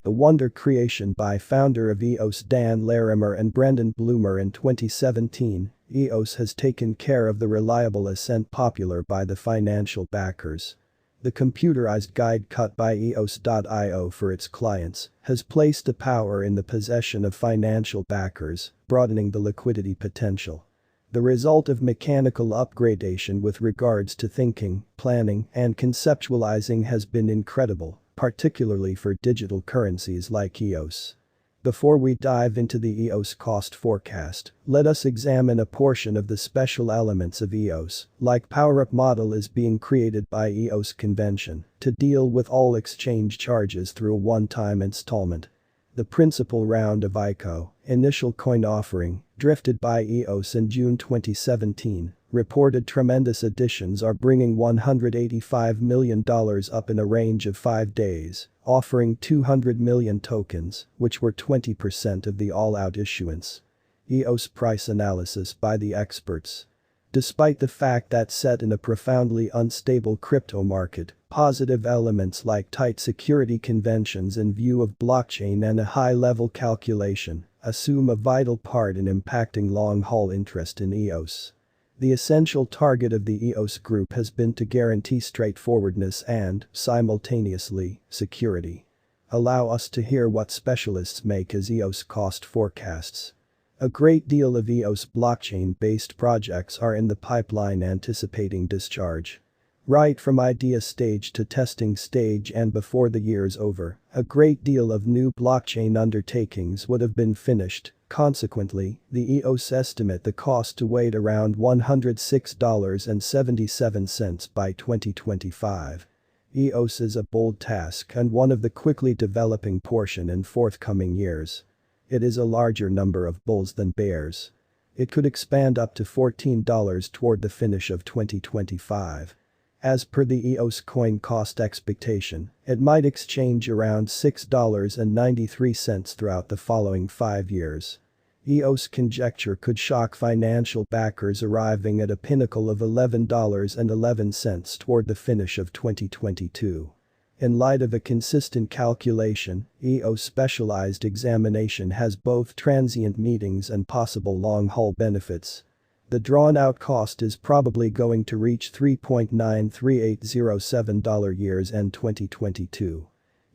The wonder creation by founder of EOS Dan Larimer and Brendan Bloomer in 2017, EOS has taken care of the reliable ascent popular by the financial backers. The computerized guide cut by EOS.io for its clients has placed the power in the possession of financial backers, broadening the liquidity potential. The result of mechanical upgradation with regards to thinking, planning, and conceptualizing has been incredible, particularly for digital currencies like EOS. Before we dive into the EOS cost forecast, let us examine a portion of the special elements of EOS, like power-up model is being created by EOS convention to deal with all exchange charges through a one-time installment. The principal round of ICO, initial coin offering, drifted by EOS in June 2017, reported tremendous additions are bringing $185 million up in a range of 5 days, offering 200 million tokens, which were 20% of the all-out issuance. EOS price analysis by the experts. Despite the fact that set in a profoundly unstable crypto market, positive elements like tight security conventions in view of blockchain and a high-level calculation assume a vital part in impacting long-haul interest in EOS. The essential target of the EOS group has been to guarantee straightforwardness and, simultaneously, security. Allow us to hear what specialists make as EOS cost forecasts. A great deal of EOS blockchain-based projects are in the pipeline anticipating discharge. Right from idea stage to testing stage and before the year's over, a great deal of new blockchain undertakings would have been finished. Consequently, the EOS estimate the cost to wait around $106.77 by 2025. EOS is a bold task and one of the quickly developing portion in forthcoming years. It is a larger number of bulls than bears. It could expand up to $14 toward the finish of 2025. As per the EOS coin cost expectation, it might exchange around $6.93 throughout the following 5 years. EOS conjecture could shock financial backers arriving at a pinnacle of $11.11 toward the finish of 2022. In light of a consistent calculation, EOS specialized examination has both transient meetings and possible long-haul benefits. The drawn-out cost is probably going to reach $3.93807 years end 2022.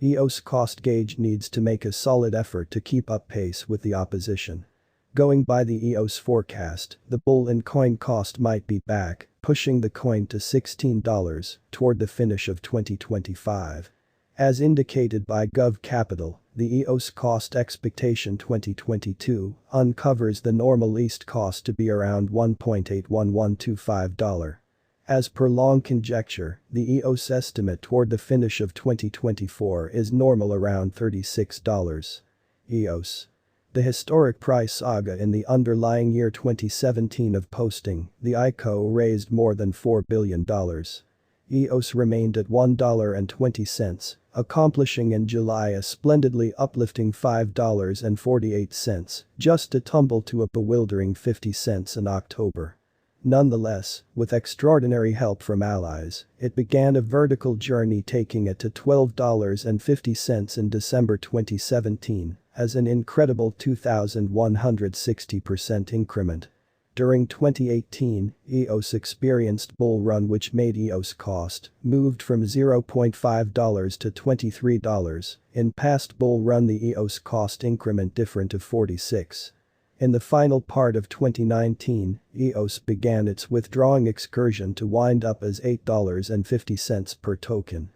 EOS cost gauge needs to make a solid effort to keep up pace with the opposition. Going by the EOS forecast, the bull in coin cost might be back, pushing the coin to $16 toward the finish of 2025. As indicated by Gov Capital, the EOS cost expectation 2022 uncovers the normal least cost to be around $1.81125. As per long conjecture, the EOS estimate toward the finish of 2024 is normal around $36. EOS. The historic price saga in the underlying year 2017 of posting, the ICO raised more than $4 billion. EOS remained at $1.20, accomplishing in July a splendidly uplifting $5.48, just to tumble to a bewildering 50 cents in October. Nonetheless, with extraordinary help from allies, it began a vertical journey taking it to $12.50 in December 2017, as an incredible 2,160% increment. During 2018, EOS experienced bull run which made EOS cost moved from $0.5 to $23. In past bull run the EOS cost increment different to 46. In the final part of 2019, EOS began its withdrawing excursion to wind up as $8.50 per token.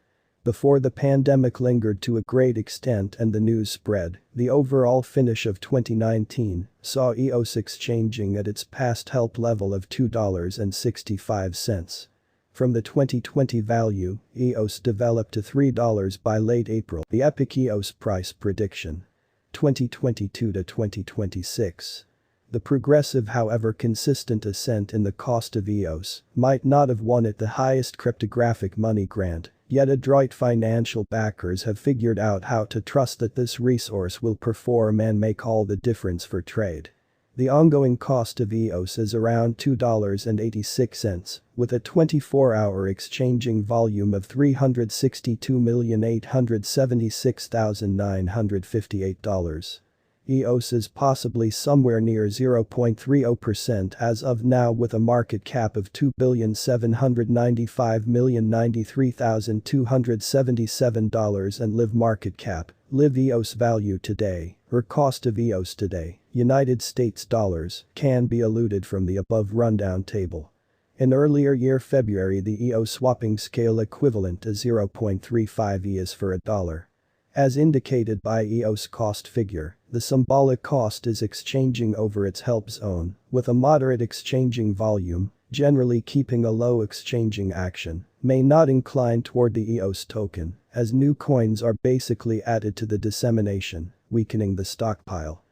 Before the pandemic lingered to a great extent and the news spread, the overall finish of 2019 saw EOS exchanging at its past help level of $2.65. From the 2020 value, EOS developed to $3 by late April. The epic EOS price prediction. 2022 to 2026. The progressive however consistent ascent in the cost of EOS might not have won it the highest cryptographic money grant, yet adroit financial backers have figured out how to trust that this resource will perform and make all the difference for trade. The ongoing cost of EOS is around $2.86, with a 24-hour exchanging volume of $362,876,958. EOS is possibly somewhere near 0.30% as of now, with a market cap of $2,795,093,277 and live market cap, live EOS value today, or cost of EOS today, United States dollars, can be eluded from the above rundown table. In earlier year February, the EOS swapping scale equivalent to 0.35 EOS for a dollar. As indicated by EOS cost figure, the symbolic cost is exchanging over its help zone, with a moderate exchanging volume, generally keeping a low exchanging action, may not incline toward the EOS token, as new coins are basically added to the dissemination, weakening the stockpile.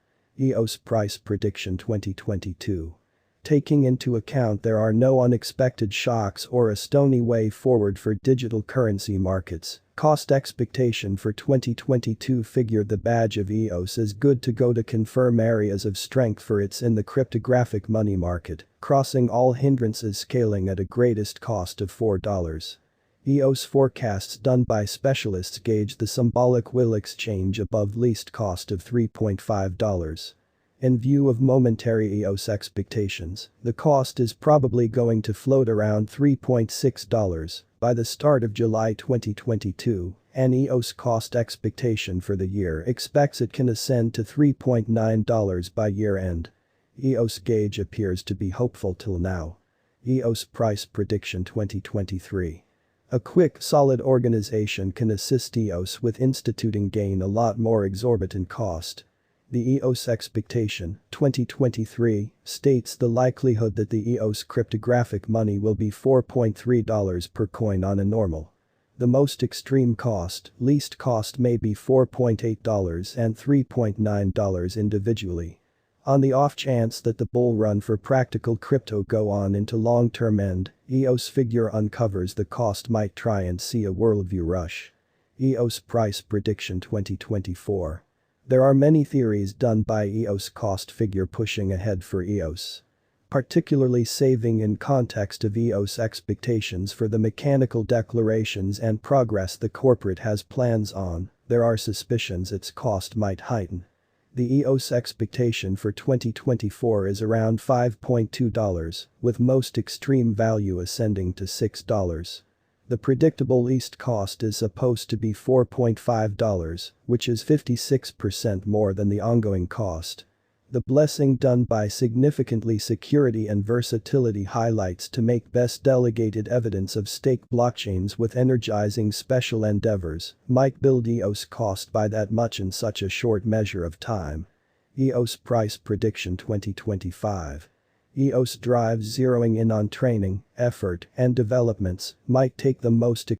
EOS price prediction 2022. Taking into account there are no unexpected shocks or a stony way forward for digital currency markets, cost expectation for 2022 figured the badge of EOS is good to go to confirm areas of strength for its in the cryptographic money market, crossing all hindrances, scaling at a greatest cost of $4. EOS forecasts done by specialists gauge the symbolic will exchange above least cost of $3.5. In view of momentary EOS expectations, the cost is probably going to float around $3.6 by the start of July 2022, and EOS cost expectation for the year expects it can ascend to $3.9 by year end. EOS gauge appears to be hopeful till now. EOS price prediction 2023. A quick, solid organization can assist EOS with instituting gain a lot more exorbitant cost. The EOS expectation, 2023, states the likelihood that the EOS cryptographic money will be $4.3 per coin on a normal. The most extreme cost, least cost may be $4.8 and $3.9 individually. On the off chance that the bull run for practical crypto go on into long-term end, EOS figure uncovers the cost might try and see a worldview rush. EOS price prediction 2024. There are many theories done by EOS cost figure pushing ahead for EOS. Particularly saving in context of EOS expectations for the mechanical declarations and progress the corporate has plans on, there are suspicions its cost might heighten. The EOS expectation for 2024 is around $5.2, with most extreme value ascending to $6. The predictable least cost is supposed to be $4.5, which is 56% more than the ongoing cost. The blessing done by significantly security and versatility highlights to make best delegated evidence of stake blockchains with energizing special endeavors might build EOS cost by that much in such a short measure of time. EOS price prediction 2025. EOS drives zeroing in on training, effort, and developments might take the most